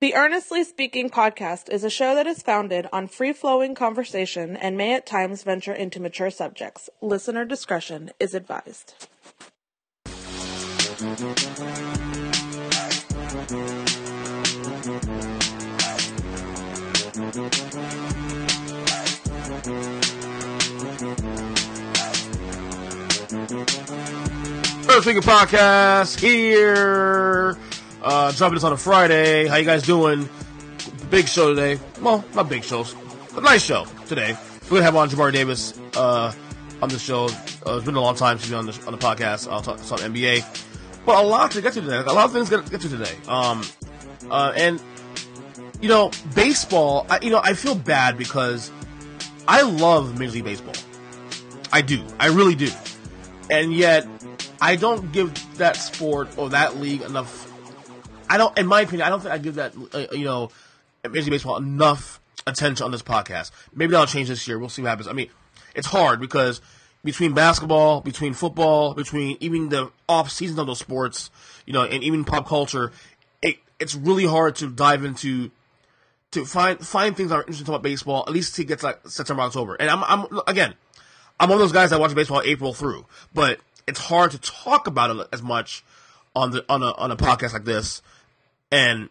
The Earnestly Speaking podcast is a show that is founded on free-flowing conversation and may at times venture into mature subjects. Listener discretion is advised. Earnestly Speaking podcast here. Dropping this on a Friday. How you guys doing? Big show today. Well, not big shows. A nice show today. We're going to have on Jabari Davis on the show. It's been a long time since he's been on the podcast. I'll talk NBA. But a lot to get to today. A lot of things to get to today. And, you know, baseball, I feel bad because I love Major League Baseball. I do. I really do. And yet, I don't give that sport or that league enough. In my opinion, I don't think I give that, Major League Baseball enough attention on this podcast. Maybe that'll change this year. We'll see what happens. I mean, it's hard because between basketball, between football, between even the off seasons of those sports, and even pop culture, it's really hard to dive into, to find things that are interesting about baseball, at least to get to like September, October. And I'm one of those guys that watch baseball April through, but it's hard to talk about it as much on a podcast like this and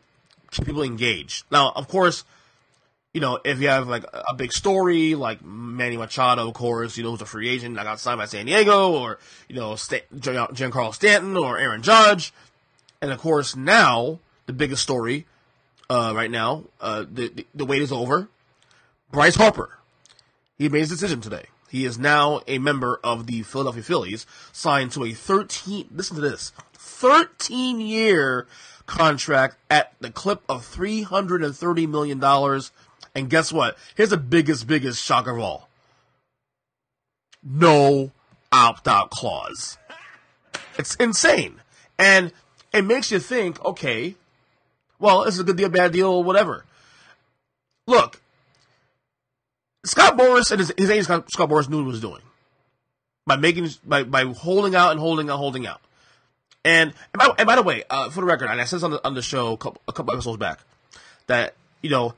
keep people engaged. Now, of course, if you have like a big story like Manny Machado, of course, who's a free agent that got signed by San Diego, or Giancarlo Stanton or Aaron Judge, and of course now the biggest story right now, the wait is over. Bryce Harper, he made his decision today. He is now a member of the Philadelphia Phillies, signed to a 13-year contract at the clip of $330 million. And guess what? Here's the biggest shocker of all. No opt-out clause. It's insane. And it makes you think, okay, well, this is a good deal, bad deal, whatever. Look, Scott Boras and his agent Scott Boras knew what he was doing by holding out and holding out. And by the way, for the record, and I said this on the show a couple episodes back, that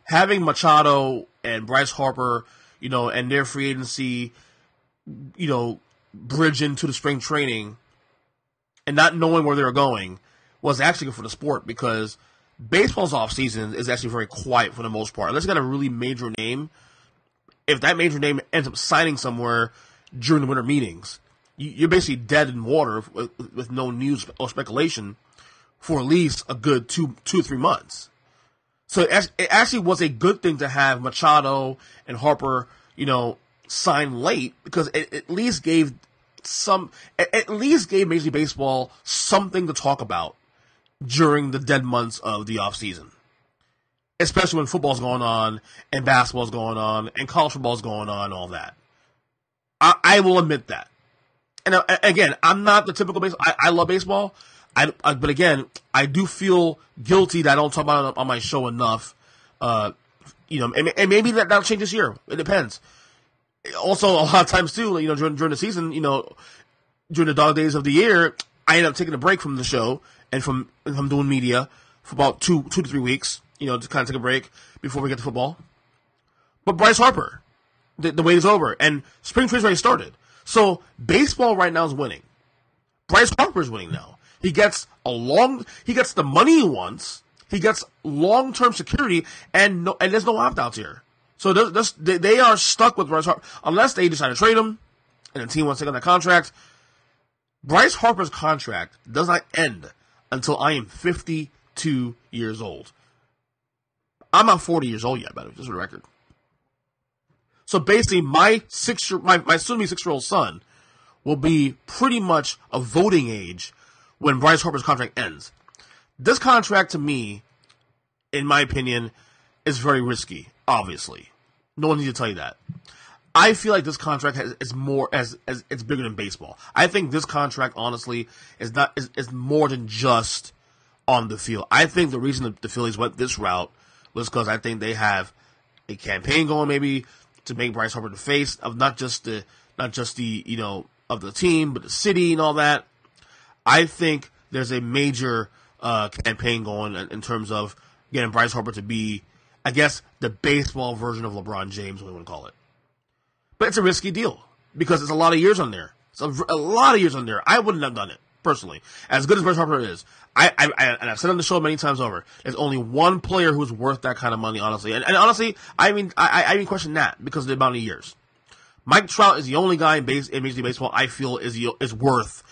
having Machado and Bryce Harper, and their free agency, bridge into the spring training, and not knowing where they were going, was actually good for the sport because baseball's off season is actually very quiet for the most part, unless you got a really major name. If that major name ends up signing somewhere during the winter meetings, you're basically dead in water with no news or speculation for at least a good 2 to 3 months. So it actually was a good thing to have Machado and Harper, sign late because it at least gave Major League Baseball something to talk about during the dead months of the off season. Especially when football's going on, and basketball's going on, and college football's going on, and all that. I will admit that. And again, I'm not the typical baseball. I love baseball, but again, I do feel guilty that I don't talk about it on my show enough. And maybe that'll change this year. It depends. Also, a lot of times too, during the season, during the dog days of the year, I end up taking a break from the show and from doing media for about 2 to 3 weeks. To kind of take a break before we get to football. But Bryce Harper, the wait is over, and spring training's already started. So baseball right now is winning. Bryce Harper is winning now. He gets the money he wants. He gets long-term security, and there's no opt-outs here. So they are stuck with Bryce Harper unless they decide to trade him, and the team wants to take on that contract. Bryce Harper's contract does not end until I am 52 years old. I'm not 40 years old yet, by the way, just for the record. So basically, my soon-to-be 6-year-old son will be pretty much a voting age when Bryce Harper's contract ends. This contract, to me, in my opinion, is very risky, obviously. No one needs to tell you that. I feel like this contract is bigger than baseball. I think this contract, honestly, is more than just on the field. I think the reason the Phillies went this route was because I think they have a campaign going, maybe to make Bryce Harper the face of not just the of the team, but the city and all that. I think there's a major campaign going in terms of getting Bryce Harper to be, I guess, the baseball version of LeBron James, what we want to call it. But it's a risky deal because it's a lot of years on there. It's a lot of years on there. I wouldn't have done it, personally. As good as Bryce Harper is, and I've said on the show many times over, there's only one player who's worth that kind of money, honestly. And honestly, I even question that because of the amount of years. Mike Trout is the only guy in Major League Baseball I feel is worth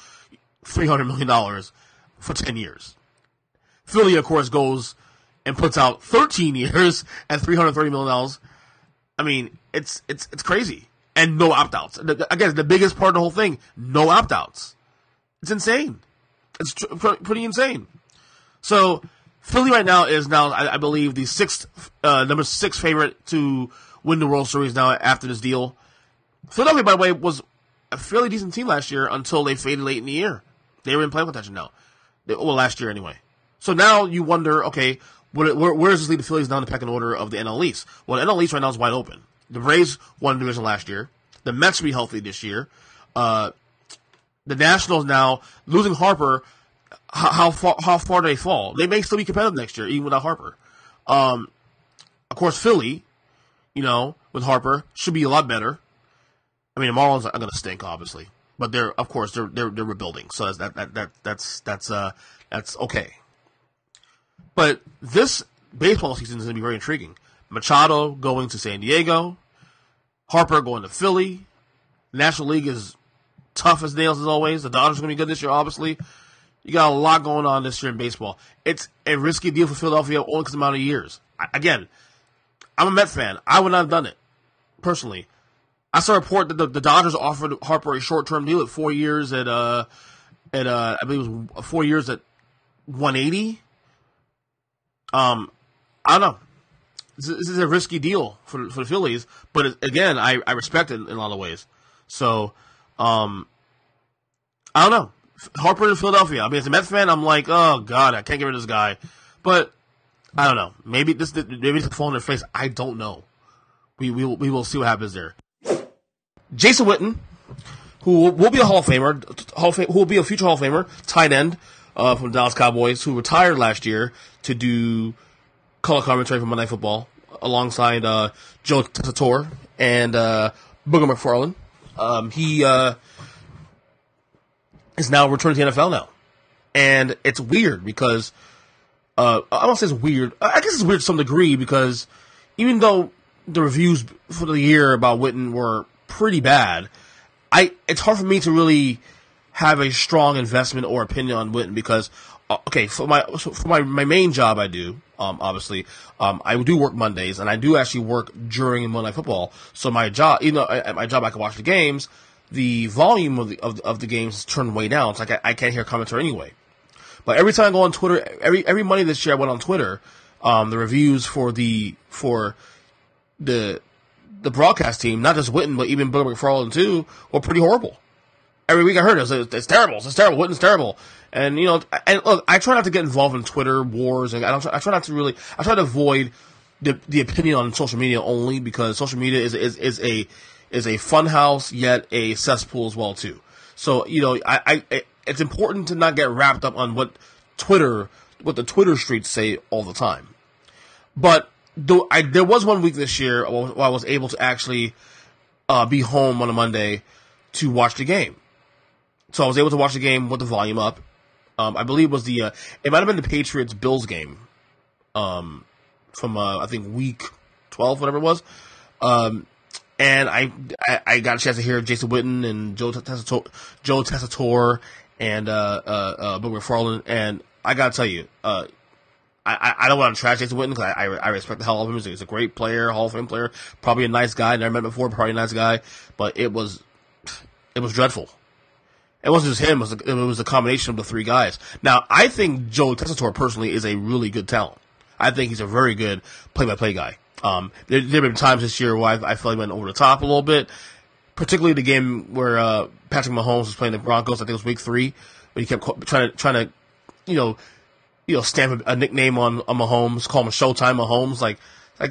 $300 million for 10 years. Philly, of course, goes and puts out 13 years at $330 million. I mean, it's crazy. And no opt-outs. Again, the biggest part of the whole thing, no opt-outs. It's insane. It's pretty insane. So, Philly right now is I believe, the number 6 favorite to win the World Series now after this deal. Philadelphia, by the way, was a fairly decent team last year until they faded late in the year. They were in playoff contention now. Last year anyway. So now you wonder, okay, where does this leave the Phillies now in the pecking order of the NL East? Well, the NL East right now is wide open. The Braves won the division last year. The Mets will be healthy this year. The Nationals now, losing Harper, how far do they fall? They may still be competitive next year, even without Harper. Of course, Philly, with Harper, should be a lot better. I mean, the Marlins are going to stink, obviously, but they're rebuilding, so that's okay. But this baseball season is going to be very intriguing. Machado going to San Diego, Harper going to Philly. The National League is tough as nails as always. The Dodgers are going to be good this year, obviously. You got a lot going on this year in baseball. It's a risky deal for Philadelphia only because of the amount of years. Again, I'm a Met fan. I would not have done it, personally. I saw a report that the Dodgers offered Harper a short-term deal at 4 years I believe it was 4 years at $180. I don't know. This is a risky deal for the Phillies, but again, I respect it in a lot of ways. So, I don't know. Harper in Philadelphia. I mean, as a Mets fan, I'm like, oh God, I can't get rid of this guy. But I don't know. Maybe it's a fall in their face. I don't know. We will see what happens there. Jason Witten, who will be a Hall of Famer, who will be a future Hall of Famer, tight end from the Dallas Cowboys, who retired last year to do color commentary for Monday Night Football alongside Joe Tessitore and Booger McFarland. He is now returning to the NFL now. And it's weird because, I don't say it's weird. I guess it's weird to some degree because even though the reviews for the year about Witten were pretty bad, it's hard for me to really have a strong investment or opinion on Witten because, for my main job I do, obviously, I do work Mondays and I do actually work during Monday Night Football. So my job, at my job I can watch the games. The volume of the games is turned way down. It's like I can't hear commentary anyway. But every time I go on Twitter, every Monday this year I went on Twitter, the reviews for the broadcast team, not just Witten, but even Bill McFarland too, were pretty horrible. Every week I heard it's terrible, Witten's terrible. And and look, I try not to get involved in Twitter wars, and I try to avoid the opinion on social media only because social media is a fun house yet a cesspool as well too. So it's important to not get wrapped up on what the Twitter streets say all the time. But there was 1 week this year where I was able to actually be home on a Monday to watch the game. So I was able to watch the game with the volume up. I believe it was it might have been the Patriots-Bills game from I think week 12, whatever it was. And I got a chance to hear Jason Witten and Joe Tessitore and Booger McFarland, and I gotta tell you, I don't want to trash Jason Witten because I respect the hell out of him. He's a great player, Hall of Fame player, probably a nice guy. Never met him before, but probably a nice guy. But it was dreadful. It wasn't just him; it was a combination of the three guys. Now, I think Joe Tessitore personally is a really good talent. I think he's a very good play-by-play guy. There have been times this year where I feel he went over the top a little bit, particularly the game where Patrick Mahomes was playing the Broncos. I think it was week 3, but he kept trying to stamp a nickname on Mahomes, call him Showtime Mahomes. Like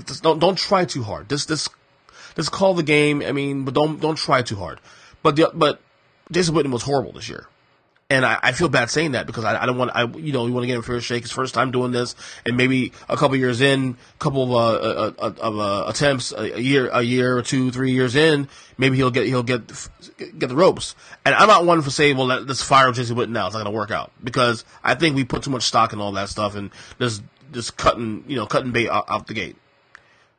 just don't try too hard. Just call the game. I mean, but don't try too hard. But Jason Witten was horrible this year. And I feel bad saying that because I don't want, we want to get him a fair shake. His first time doing this, and maybe a couple years in, a couple of attempts, a year or 2, 3 years in, maybe he'll get the ropes. And I'm not one for saying, well, let's fire Jason Witten now. It's not going to work out, because I think we put too much stock in all that stuff and just cutting bait out the gate.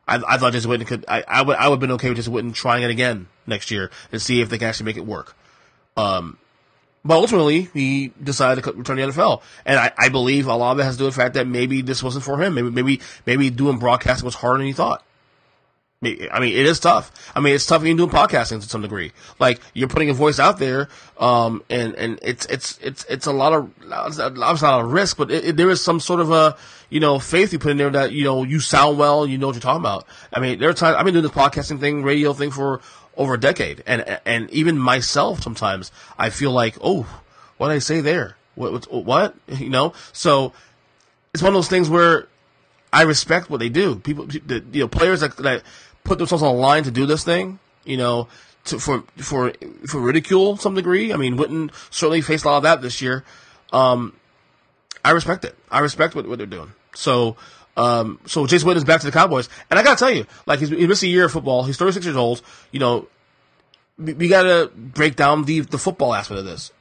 I thought Jason Witten could. I would have been okay with Jason Witten trying it again next year and see if they can actually make it work. But ultimately, he decided to return to the NFL, and I believe a lot of it has to do with the fact that maybe this wasn't for him. Maybe doing broadcasting was harder than he thought. I mean, it is tough. I mean, it's tough even doing podcasting to some degree. Like, you're putting a voice out there, and it's a lot of, obviously not a risk, but there is some sort of a, faith you put in there that, you sound well, you know what you're talking about. I mean, there are times, I've been doing this podcasting thing, radio thing for over a decade, and even myself sometimes I feel like, oh, what did I say there? What? So it's one of those things where I respect what they do. People, players that put themselves on the line to do this thing, for ridicule to some degree. I mean, Witten certainly faced a lot of that this year. I respect it. I respect what they're doing. So Jason Witten is back to the Cowboys, and I gotta tell you, like, he missed a year of football. He's 36 years old. We gotta break down the football aspect of this.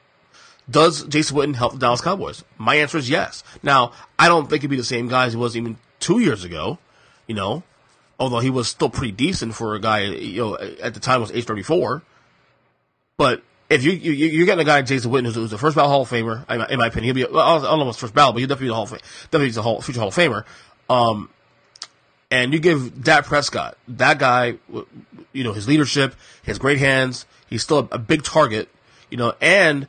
Does Jason Witten help the Dallas Cowboys? My answer is yes. Now, I don't think he'd be the same guy as he was even 2 years ago, although he was still pretty decent for a guy, at the time was age 34. But if you're getting a guy like Jason Witten who's a first ballot Hall of Famer, in my opinion, he'll be, I don't know what's first ballot, but he'll definitely be a future Hall of Famer. And you give Dak Prescott, that guy, his leadership, his great hands, he's still a big target, and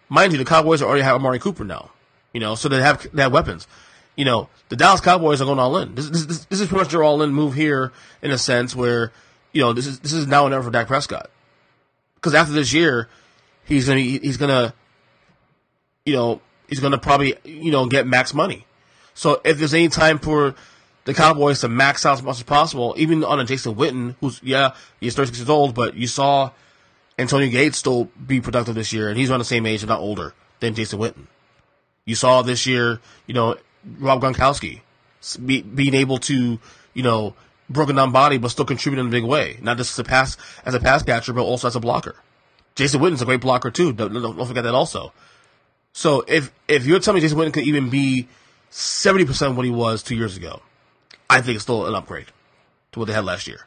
mind you, the Cowboys already have Amari Cooper now, so they have weapons. The Dallas Cowboys are going all in. This is pretty much their all in move here, in a sense where, this is now or never for Dak Prescott. Because after this year, he's gonna probably, get max money. So if there's any time for the Cowboys to max out as much as possible, even on a Jason Witten, he's 36 years old, but you saw Antonio Gates still be productive this year, and he's around the same age, if not older, than Jason Witten. You saw this year, Rob Gronkowski being able to, broken down body, but still contribute in a big way. Not just as a pass catcher, but also as a blocker. Jason Witten's a great blocker too. Don't forget that also. So if you're telling me Jason Witten could even be 70% of what he was 2 years ago, I think it's still an upgrade to what they had last year.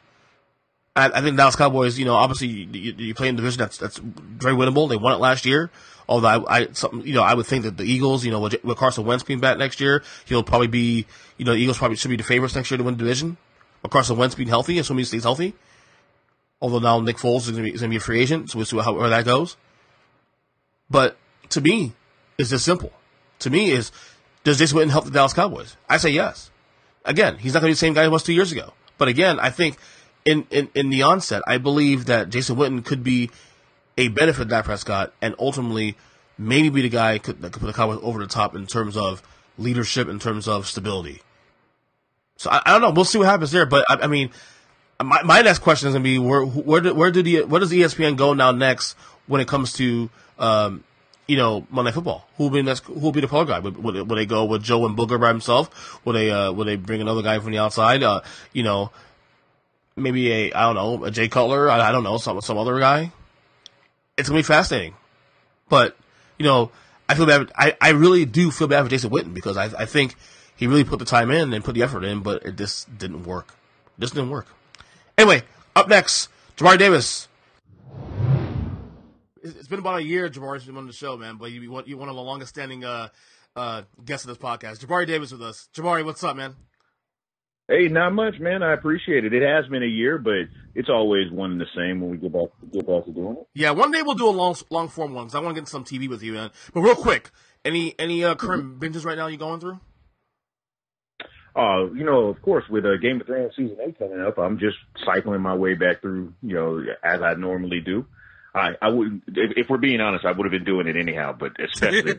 I think Dallas Cowboys, obviously you play in a division that's very winnable. They won it last year. Although I would think that the Eagles, with Carson Wentz being back next year, he'll probably be, the Eagles probably should be the favorites next year to win the division. With Carson Wentz being healthy, assuming he stays healthy. Although now Nick Foles is going to be a free agent, so we'll see where that goes. But to me, it's just simple. To me, does Jason Witten help the Dallas Cowboys? I say yes. Again, he's not going to be the same guy he was 2 years ago. But again, I think in the onset, I believe that Jason Witten could be a benefit to Dak Prescott, and ultimately maybe be the guy that could put the Cowboys over the top in terms of leadership, in terms of stability. So I don't know. We'll see what happens there. But I mean, my next question is going to be where does ESPN go now next when it comes to Monday Night Football? Who will be the color guy? Would they go with Joe and Booger by himself? Would they bring another guy from the outside? Maybe a Jay Cutler. I don't know, some other guy. It's gonna be fascinating, but I feel bad. I really do feel bad for Jason Witten because I think he really put the time in and put the effort in, but it just didn't work. Anyway, up next, Jabari Davis. It's been about a year Jabari's been on the show, man, but you're one of the longest standing guests of this podcast. Jabari Davis with us. Jabari, what's up, man? Hey, not much, man. I appreciate it. It has been a year, but it's always one and the same when we get back to doing it. Yeah, one day we'll do a long form one because I want to get some TV with you, man. But real quick, any current binges right now you going through? Of course, with Game of Thrones season 8 coming up, I'm just cycling my way back through, as I normally do. I wouldn't, if we're being honest, I would have been doing it anyhow, but especially,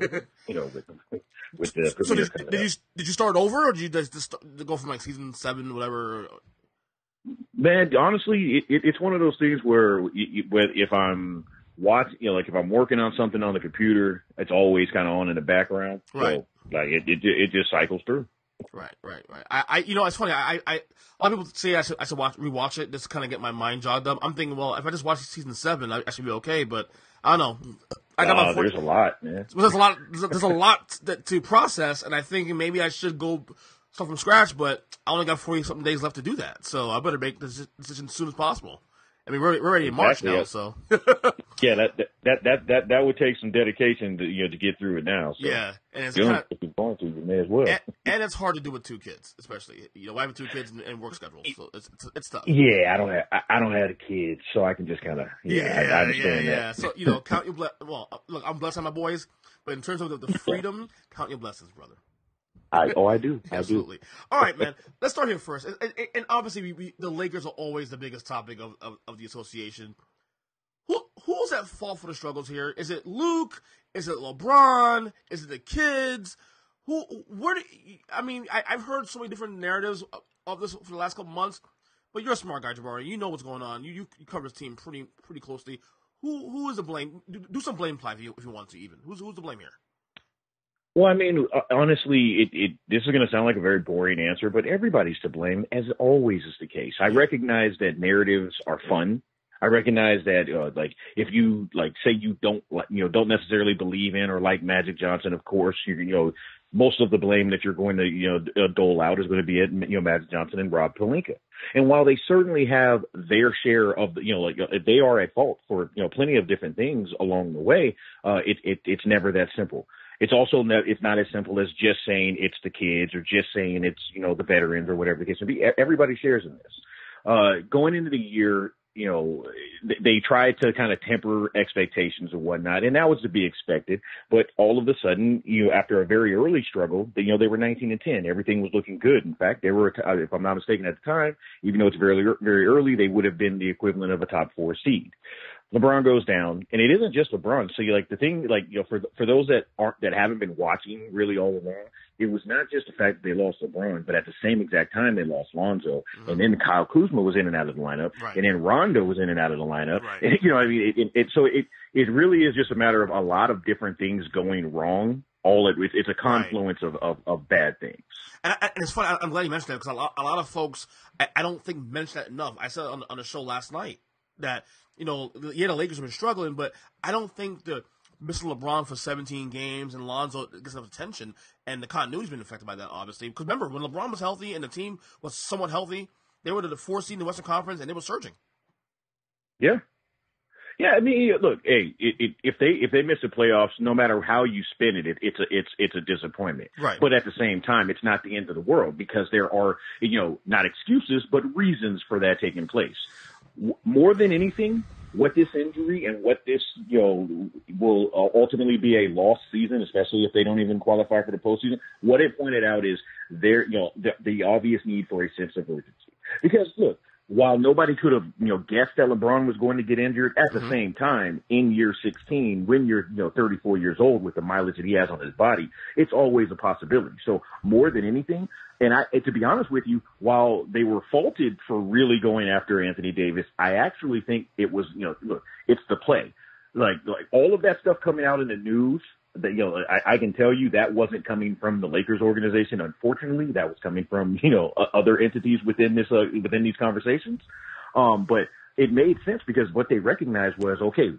with the so did you start over, or did you just go from like season 7, whatever? Man, honestly, it's one of those things where if I'm like if I'm working on something on the computer, it's always kind of on in the background. Right. So like it just cycles through. Right. It's funny. A lot of people say I should rewatch it just to kind of get my mind jogged up. I'm thinking, well, if I just watch season 7, I should be okay. But I don't know. There's a lot, man. There's a lot to process, and I think maybe I should go start from scratch. But I only got 40-something days left to do that, so I better make the decision as soon as possible. I mean, we're already in March now, so yeah, that would take some dedication to get through it now. So. Yeah, and it's if you're going to, you may as well. And it's hard to do with 2 kids, especially. I have 2 kids and work schedule, so it's tough. Yeah, I don't have kids, so I can just kind of I understand that. So count your well, look, I'm blessed on my boys, but in terms of the freedom, count your blessings, brother. I do. Absolutely. All right, man. Let's start here first. And obviously, the Lakers are always the biggest topic of the association. Who's at fault for the struggles here? Is it Luke? Is it LeBron? Is it the kids? I've heard so many different narratives of this for the last couple months. But you're a smart guy, Jabari. You know what's going on. You cover this team pretty closely. Who is the blame? Do some blame play if you want to. Even who's the blame here? Well, I mean, honestly, this is going to sound like a very boring answer, but everybody's to blame, as always is the case. I recognize that narratives are fun. I recognize that, like, if you say you don't necessarily believe in or like Magic Johnson, of course, most of the blame that you're going to dole out is going to be at Magic Johnson and Rob Pelinka. And while they certainly have their share of they are at fault for plenty of different things along the way, it's never that simple. It's also it's not as simple as just saying it's the kids or just saying it's the veterans or whatever the case may be. Everybody shares in this. Going into the year, they tried to kind of temper expectations and whatnot, and that was to be expected. But all of a sudden, after a very early struggle, they were 19-10. Everything was looking good. In fact, they were, if I'm not mistaken, at the time, even though it's very, very early, they would have been the equivalent of a top 4 seed. LeBron goes down, and it isn't just LeBron. So for those that haven't been watching really all along, it was not just the fact that they lost LeBron, but at the same exact time they lost Lonzo, and then Kyle Kuzma was in and out of the lineup, and then Rondo was in and out of the lineup. Right. And, so it really is just a matter of a lot of different things going wrong. It's a confluence of bad things. And it's funny. I'm glad you mentioned that because a lot of folks I don't think mention that enough. I said on the show last night that. The Lakers have been struggling, but I don't think the missing LeBron for 17 games and Lonzo gets enough attention, and the continuity's been affected by that, obviously. Because remember, when LeBron was healthy and the team was somewhat healthy, they were the 4th seed in the Western Conference, and they were surging. Yeah. Yeah, I mean, look, hey, if they miss the playoffs, no matter how you spin it, it's a disappointment. Right. But at the same time, it's not the end of the world because there are, not excuses, but reasons for that taking place. More than anything, what this injury and what this, will ultimately be a lost season, especially if they don't even qualify for the postseason. What it pointed out is the obvious need for a sense of urgency. Because look, while nobody could have, guessed that LeBron was going to get injured, at the same time, in year 16, when you're, 34 years old with the mileage that he has on his body, it's always a possibility. So more than anything, and to be honest with you, while they were faulted for really going after Anthony Davis, I actually think it was, look, it's the play. Like all of that stuff coming out in the news, that, I can tell you that wasn't coming from the Lakers organization. Unfortunately, that was coming from, other entities within these conversations. But it made sense because what they recognized was, okay,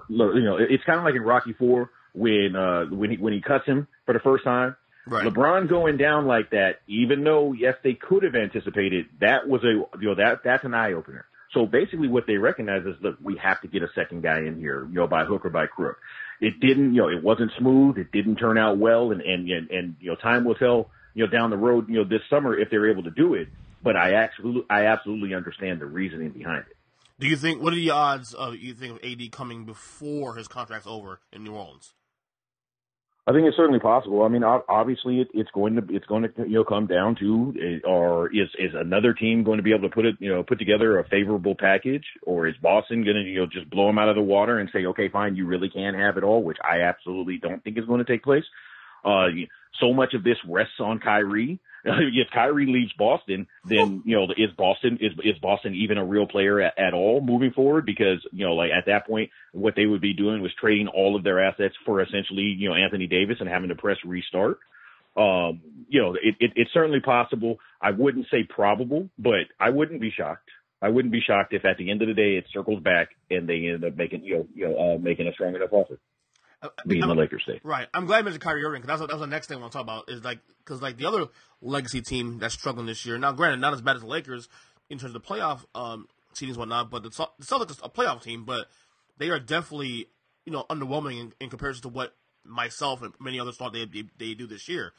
it's kind of like in Rocky IV when he cuts him for the first time. Right. LeBron going down like that, even though, yes, they could have anticipated, that was that's an eye opener. So basically what they recognize is, look, we have to get a second guy in here, by hook or by crook. It didn't, it wasn't smooth. It didn't turn out well. And time will tell, down the road, this summer if they're able to do it. But I absolutely understand the reasoning behind it. Do you think, what are the odds of AD coming before his contract's over in New Orleans? I think it's certainly possible. I mean, obviously, it's going to come down to, or is another team going to be able to put together a favorable package, or is Boston going to just blow them out of the water and say, okay, fine, you really can have it all, which I absolutely don't think is going to take place. So much of this rests on Kyrie. If Kyrie leaves Boston, then, is Boston even a real player at all moving forward? Because, like at that point, what they would be doing was trading all of their assets for essentially, Anthony Davis and having to press restart. It's certainly possible. I wouldn't say probable, but I wouldn't be shocked. I wouldn't be shocked if at the end of the day it circles back and they end up making, making a strong enough offer. Being the Lakers stay. Right. I'm glad you mentioned Kyrie Irving because that was the next thing I want to talk about is because the other legacy team that's struggling this year. Now, granted, not as bad as the Lakers in terms of the playoff seedings and whatnot, but the Celtics a playoff team, but they are definitely underwhelming in comparison to what myself and many others thought they do this year.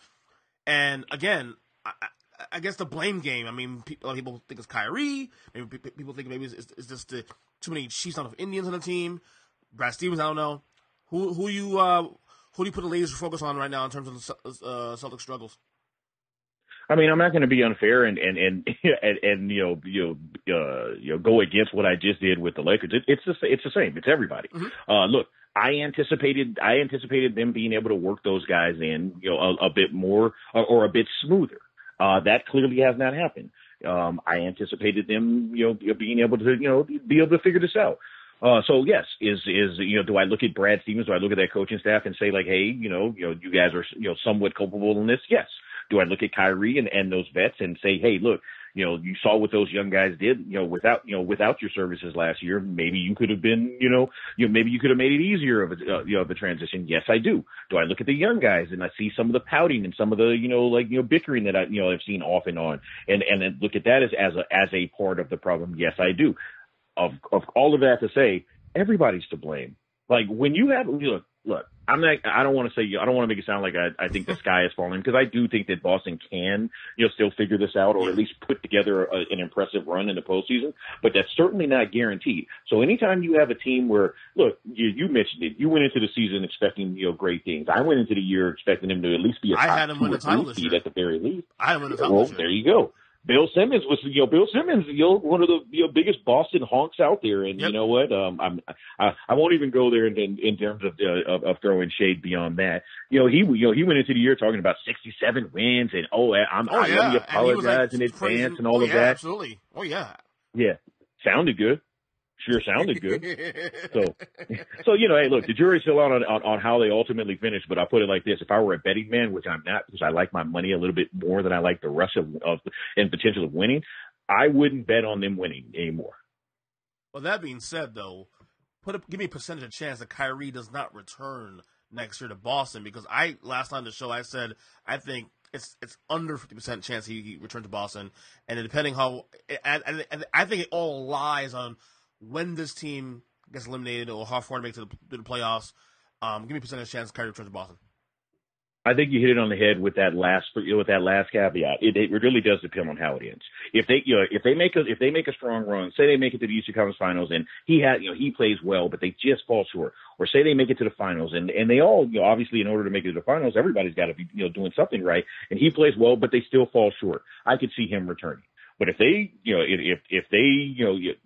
And again, I guess the blame game. I mean, a lot of people think it's Kyrie. Maybe people think maybe it's just too many Chiefs out of Indians on the team. Brad Stevens, I don't know. Who do you put the laser focus on right now in terms of the Celtics struggles? I mean, I'm not going to be unfair and go against what I just did with the Lakers. It's the same. It's everybody. Mm-hmm. Look, I anticipated them being able to work those guys in a bit more or a bit smoother. That clearly has not happened. I anticipated them being able to figure this out. So yes, do I look at Brad Stevens? Do I look at that coaching staff and say like, hey, you guys are, somewhat culpable in this? Yes. Do I look at Kyrie and those vets and say, hey, look, you saw what those young guys did, without your services last year, maybe you could have been, maybe you could have made it easier of a transition. Yes, I do. Do I look at the young guys and I see some of the pouting and some of the, bickering that I've seen off and on and then look at that as a part of the problem? Yes, I do. Of all of that to say, everybody's to blame. Like when you have, look, I don't want to make it sound like I think the sky is falling because I do think that Boston can, still figure this out or at least put together an impressive run in the postseason, but that's certainly not guaranteed. So anytime you have a team where, look, you mentioned it, you went into the season expecting, great things. I went into the year expecting them to at least be a top 2 or 3 seed at the very least. I had him win the title this year. There you go. Bill Simmons was, one of the biggest Boston honks out there, and yep. You know what? I won't even go there in terms of throwing shade beyond that. He went into the year talking about 67 wins, and I really apologize in advance and all of that. Absolutely. Oh yeah. Yeah, sounded good. Sure sounded good. So, hey, look, the jury's still out on how they ultimately finish, but I'll put it like this. If I were a betting man, which I'm not because I like my money a little bit more than I like the rush of and potential of winning, I wouldn't bet on them winning anymore. Well, that being said, though, give me a percentage of chance that Kyrie does not return next year to Boston because last time on the show I said I think it's under 50% chance he returns to Boston, and depending how and I think it all lies on when this team gets eliminated or how far to make to the playoffs. Give me a percentage chance Kyrie returns to Boston. I think you hit it on the head with that last caveat. It really does depend on how it ends. If they make a strong run, say they make it to the Eastern Conference Finals and he plays well, but they just fall short, or say they make it to the finals and they all, obviously in order to make it to the finals, everybody's got to be, doing something right, and he plays well, but they still fall short. I could see him returning. But if they, if they,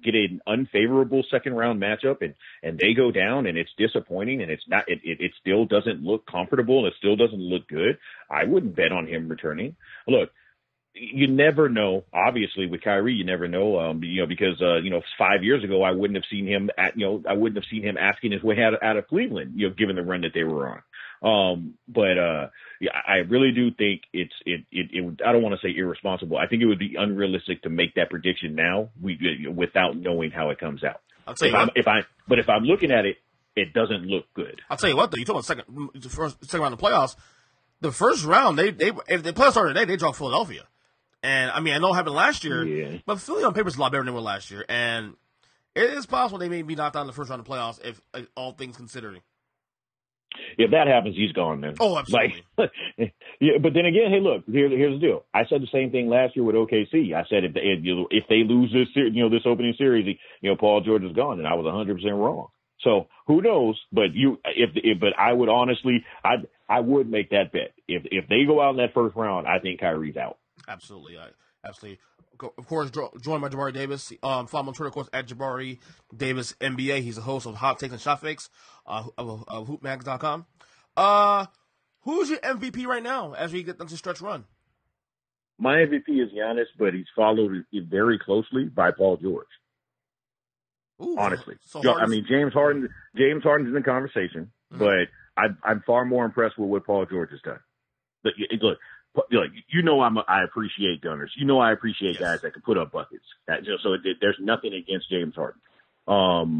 get an unfavorable second round matchup and they go down and it's disappointing and it still doesn't look comfortable and it still doesn't look good, I wouldn't bet on him returning. Look, you never know. Obviously, with Kyrie, you never know. Because 5 years ago, I wouldn't have seen him asking his way out of Cleveland, given the run that they were on. I really do think it I don't want to say irresponsible. I think it would be unrealistic to make that prediction now without knowing how it comes out. I'll tell you what. If I'm looking at it, it doesn't look good. I'll tell you what, though. You talk about second round of the playoffs. The first round, if the playoffs started today, they draw Philadelphia. And I mean, I know it happened last year, but Philly on paper is a lot better than they were last year. And it is possible they may be knocked out in the first round of the playoffs if all things considered. If that happens, he's gone, man. Oh, absolutely. Yeah, but then again, hey, look, here's the deal. I said the same thing last year with OKC. I said if they lose this opening series, Paul George is gone, and I was 100% wrong. So who knows? But I would honestly, I would make that bet. If they go out in that first round, I think Kyrie's out. Absolutely, absolutely. Of course, joined by Jabari Davis. Follow him on Twitter, of course, at Jabari Davis NBA. He's the host of Hot Takes and Shot Fakes of hoopmags.com. Who's your MVP right now as we get into stretch run? My MVP is Giannis, but he's followed very closely by Paul George. Ooh, honestly. so I mean, James Harden's in the conversation, but I'm far more impressed with what Paul George has done. Look, I appreciate gunners. I appreciate guys that can put up buckets. There's nothing against James Harden.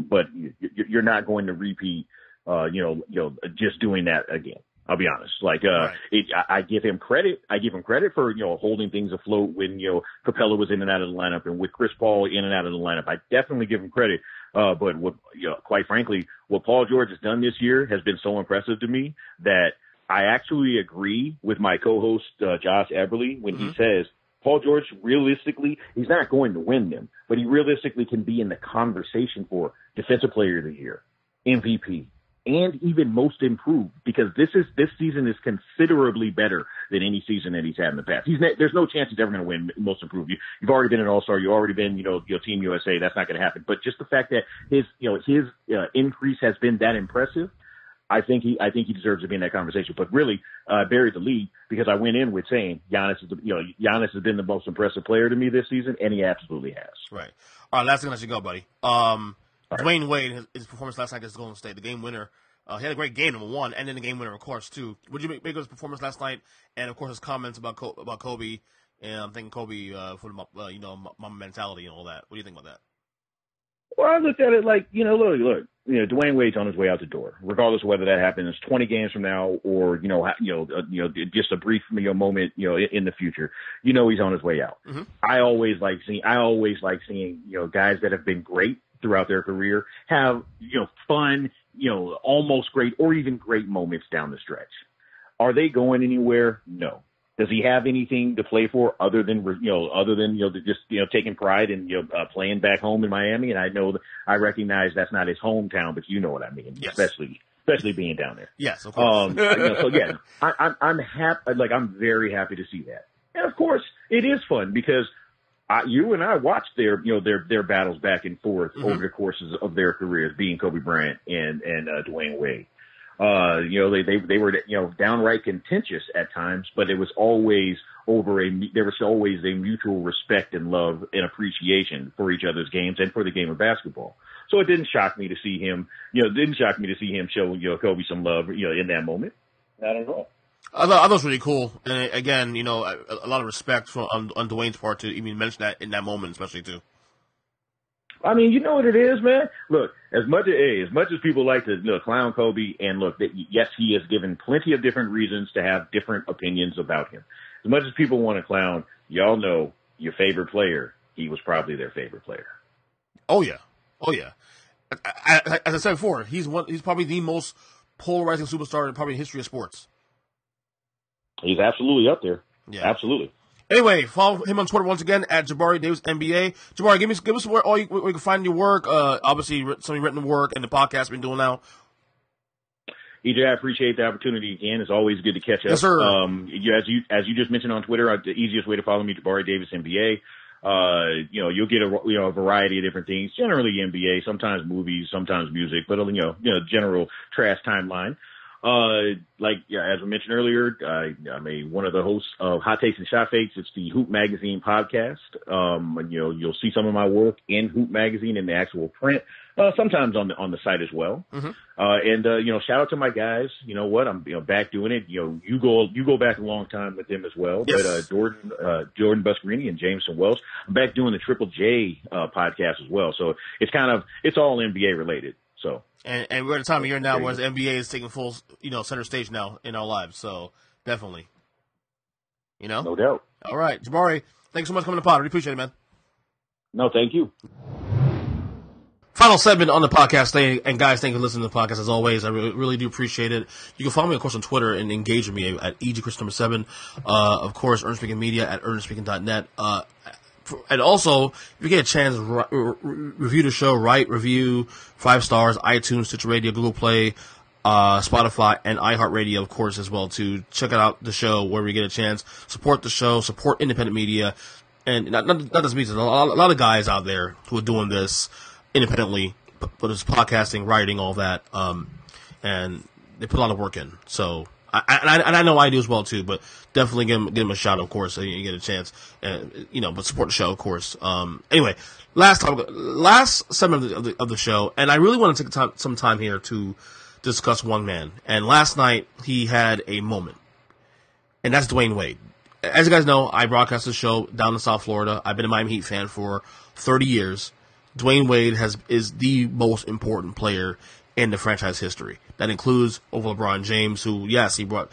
But you're not going to repeat, just doing that again. I'll be honest. I give him credit. I give him credit for, holding things afloat when, Capella was in and out of the lineup and with Chris Paul in and out of the lineup. I definitely give him credit. But quite frankly, what Paul George has done this year has been so impressive to me that I actually agree with my co-host, Josh Eberly, when he says Paul George, realistically, he's not going to win them, but he realistically can be in the conversation for Defensive Player of the Year, MVP, and even Most Improved, because this season is considerably better than any season that he's had in the past. There's no chance he's ever going to win Most Improved. You've already been an All-Star. You've already been, Team USA. That's not going to happen. But just the fact that his increase has been that impressive, I think he deserves to be in that conversation. But really, buried the lead because I went in with saying Giannis has been the most impressive player to me this season, and he absolutely has. Right. All right, last thing I should go, buddy. Dwyane Wade, his performance last night against Golden State, the game winner. He had a great game, number one, and then the game winner, of course, too. Would you make of his performance last night, and of course his comments about Kobe, and I'm thinking Kobe for my mentality and all that. What do you think about that? Well, I looked at it like, look, Dwyane Wade's on his way out the door, regardless of whether that happens 20 games from now or, just a brief, moment, in the future. He's on his way out. Mm-hmm. I always like seeing, guys that have been great throughout their career have, fun, almost great or even great moments down the stretch. Are they going anywhere? No. Does he have anything to play for other than just taking pride in playing back home in Miami? And I recognize that's not his hometown, but you know what I mean. Yes. Especially being down there. Yes, of course. So yeah, I'm happy. I'm very happy to see that. And of course, it is fun because you and I watched their battles back and forth over the courses of their careers, being Kobe Bryant and Dwyane Wade. They were, downright contentious at times, but it was always there was always a mutual respect and love and appreciation for each other's games and for the game of basketball. So it didn't shock me to see him, show, Kobe some love, in that moment. Not at all. I thought it was really cool. And again, a lot of respect on Dwyane's part to even mention that in that moment, especially too. I mean, you know what it is, man? Look, as much as people like to clown Kobe, and look, yes, he has given plenty of different reasons to have different opinions about him. As much as people want to clown, y'all know your favorite player, he was probably their favorite player. Oh, yeah. As I said before, he's probably the most polarizing superstar in probably the history of sports. He's absolutely up there. Yeah. Absolutely. Anyway, follow him on Twitter once again at Jabari Davis NBA. Jabari, give us where you can find your work. Obviously, some of your written work and the podcast we've been doing now. EJ, I appreciate the opportunity again. It's always good to catch up. Yes, sir. As you just mentioned on Twitter, the easiest way to follow me, Jabari Davis NBA. You'll get a variety of different things. Generally NBA, sometimes movies, sometimes music, but general trash timeline. As we mentioned earlier, I'm one of the hosts of Hot Takes and Shot Fakes. It's the Hoop Magazine podcast. You'll see some of my work in Hoop Magazine in the actual print, sometimes on the site as well. Mm-hmm. Shout out to my guys. You know what? I'm back doing it. You go back a long time with them as well. Yes. But Jordan Buscarini and Jameson Wells, I'm back doing the Triple J podcast as well. So it's all NBA related. So. And we're at a time of year now where the NBA is taking full, center stage now in our lives. So definitely, No doubt. All right, Jabari, thanks so much for coming to the pod. Really appreciate it, man. No, thank you. Final segment on the podcast today, and guys, thank you for listening to the podcast as always. I really do appreciate it. You can follow me, of course, on Twitter and engage with me at EGChris7. Of course, Earnestly Media at earnestspeaking.net. And also, if you get a chance, review the show, review 5 stars, iTunes, Stitcher Radio, Google Play, Spotify, and iHeartRadio, of course, as well, to check out the show wherever you get a chance. Support the show, support independent media, and not just me, there's a lot of guys out there who are doing this independently, but it's podcasting, writing, all that, and they put a lot of work in. So I know I do as well too, but definitely give him a shout, of course, so you get a chance, but support the show, of course. Anyway, last segment of the show, and I really want to take some time here to discuss one man. And last night he had a moment, and that's Dwyane Wade. As you guys know, I broadcast the show down in South Florida. I've been a Miami Heat fan for 30 years. Dwyane Wade is the most important player in the franchise history. That includes over LeBron James, who, yes, he brought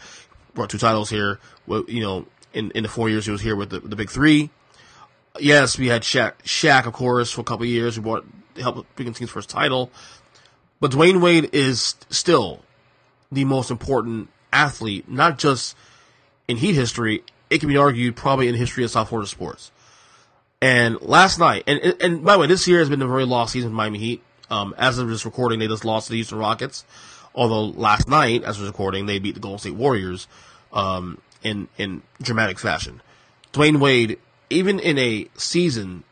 2 titles here. In the 4 years he was here with the big three. Yes, we had Shaq, of course, for a couple of years, who helped bring the team's first title. But Dwyane Wade is still the most important athlete, not just in Heat history. It can be argued probably in the history of South Florida sports. And last night, and by the way, this year has been a very lost season for Miami Heat. As of this recording, they just lost to the Houston Rockets. Although last night, as of this recording, they beat the Golden State Warriors in dramatic fashion. Dwyane Wade, even in a season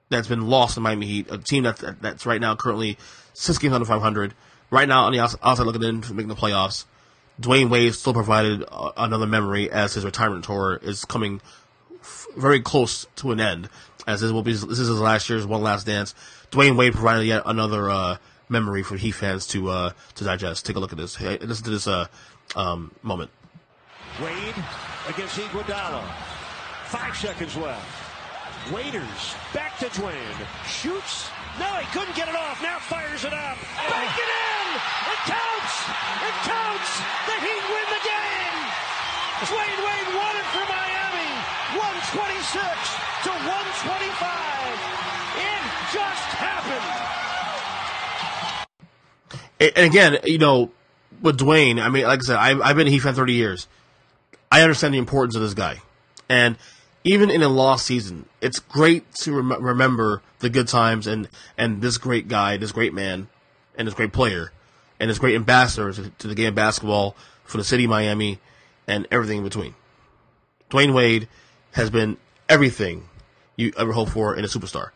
that's been lost in Miami Heat, a team that's right now currently 6 games under 500, right now on the outside looking in for making the playoffs, Dwyane Wade still provided another memory as his retirement tour is coming very close to an end. As this is his last year's one last dance. Dwyane Wade provided yet another memory for Heat fans to digest. Take a look at this. Hey, listen to this moment. Wade against Iguodala. 5 seconds left. Waiters back to Dwyane. Shoots. No, he couldn't get it off. Now fires it up. Bank it in. It counts. It counts. The Heat win the game. Dwyane Wade won it for Miami. 126 to 125. It just happened. And again, with Dwyane, I mean, like I said, I've been a Heat fan 30 years. I understand the importance of this guy. And even in a lost season, it's great to remember the good times and this great guy, this great man, and this great player, and this great ambassador to the game of basketball for the city of Miami and everything in between. Dwyane Wade has been everything you ever hoped for in a superstar.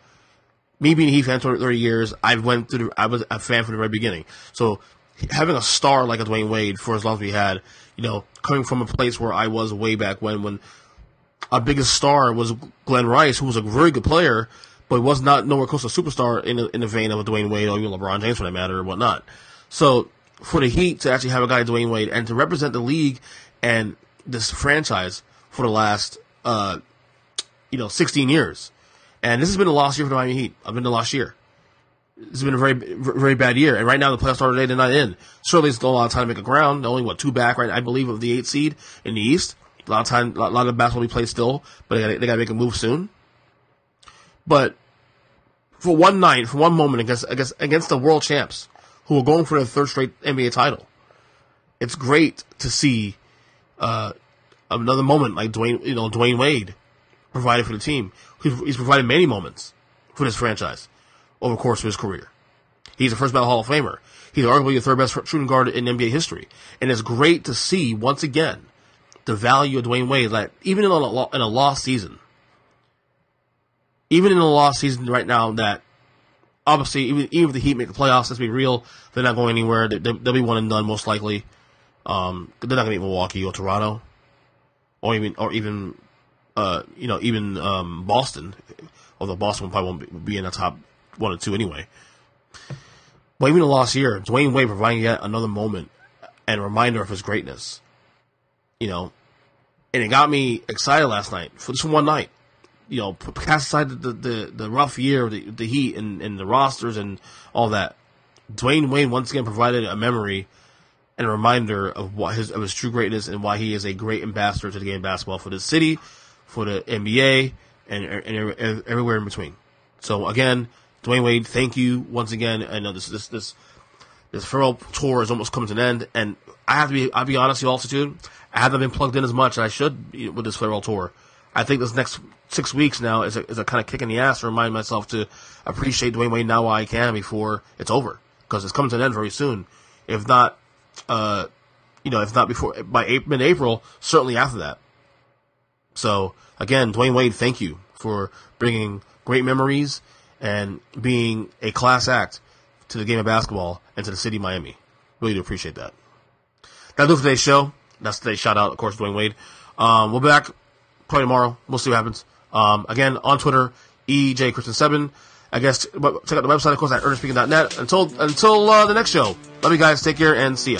Me being a Heat fan for 30 years, I was a fan from the very beginning. So having a star like a Dwyane Wade for as long as we had, coming from a place where I was way back when our biggest star was Glenn Rice, who was a very good player, but was not nowhere close to a superstar in the vein of a Dwyane Wade or even LeBron James for that matter or whatnot. So for the Heat to actually have a guy like Dwyane Wade and to represent the league and this franchise for the last 16 years. And this has been a lost year for the Miami Heat. I've been the last year. It's been a very, very bad year. And right now, the playoffs started today, they're not in. Certainly, it's still a lot of time to make a ground. They're only, 2 back, right, I believe, of the 8th seed in the East. A lot of basketball will be played still, but they got to make a move soon. But for one night, for one moment against the world champs, who are going for their 3rd straight NBA title, it's great to see another moment like Dwyane Wade provided for the team. He's provided many moments for this franchise over the course of his career. He's a first ballot Hall of Famer. He's arguably the 3rd best shooting guard in NBA history. And it's great to see, once again, the value of Dwyane Wade, like, even in a lost season. Even in a lost season right now, that obviously, even if the Heat make the playoffs, let's be real, they're not going anywhere. They'll be one and done, most likely. They're not going to beat Milwaukee or Toronto, or even Boston, although Boston probably won't be in the top 1 or 2 anyway. But even the last year, Dwyane Wade providing yet another moment and a reminder of his greatness. And it got me excited last night for this one night. Cast aside the rough year of the Heat and the rosters and all that. Dwyane Wade once again provided a memory and a reminder of his true greatness and why he is a great ambassador to the game of basketball for the city, for the NBA, and everywhere in between. So again, Dwyane Wade, thank you once again. I know this farewell tour is almost coming to an end, and I'll be honest with you also too, I haven't been plugged in as much as I should with this farewell tour. I think this next 6 weeks now is a kind of kick in the ass to remind myself to appreciate Dwyane Wade now while I can before it's over, because it's coming to an end very soon. If not before, by mid-April, certainly after that. So again, Dwyane Wade, thank you for bringing great memories and being a class act to the game of basketball and to the city of Miami. Really do appreciate that. That'll do for today's show. That's today's shout out, of course, Dwyane Wade. We'll be back probably tomorrow. We'll see what happens. Again, on Twitter, EJChristian7. I guess check out the website, of course, at earnestspeaking.net. Until the next show. Love you guys. Take care and see ya.